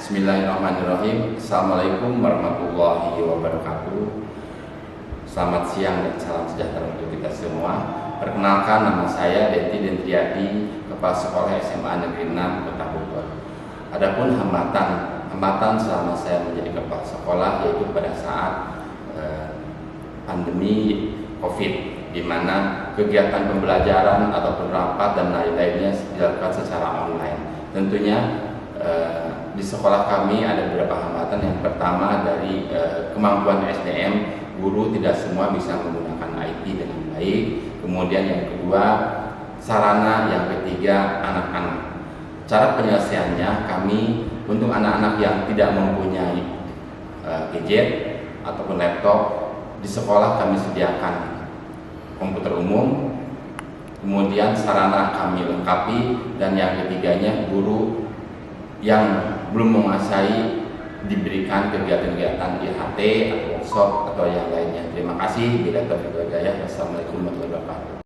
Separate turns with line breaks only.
Bismillahirrahmanirrahim. Assalamualaikum warahmatullahi wabarakatuh. Selamat siang dan salam sejahtera untuk kita semua. Perkenalkan, nama saya Denti Dentriadi, Kepala Sekolah SMA Negeri 6 Kota Bogor. Adapun hambatan selama saya menjadi kepala sekolah yaitu pada saat pandemi COVID, di mana kegiatan pembelajaran ataupun rapat dan lain-lainnya dilakukan secara online. Tentunya di sekolah kami ada beberapa hambatan. Yang pertama dari kemampuan SDM, guru tidak semua bisa menggunakan IT dengan baik. Kemudian yang kedua, sarana. Yang ketiga, anak-anak. Cara penyelesaiannya, kami untuk anak-anak yang tidak mempunyai gadget ataupun laptop, di sekolah kami sediakan komputer umum. Kemudian sarana kami lengkapi, dan yang ketiganya, guru yang belum menguasai diberikan kegiatan-kegiatan IHT atau workshop atau yang lainnya. Terima kasih. Bila taufiq wal hidayah. Wassalamualaikum warahmatullahi wabarakatuh.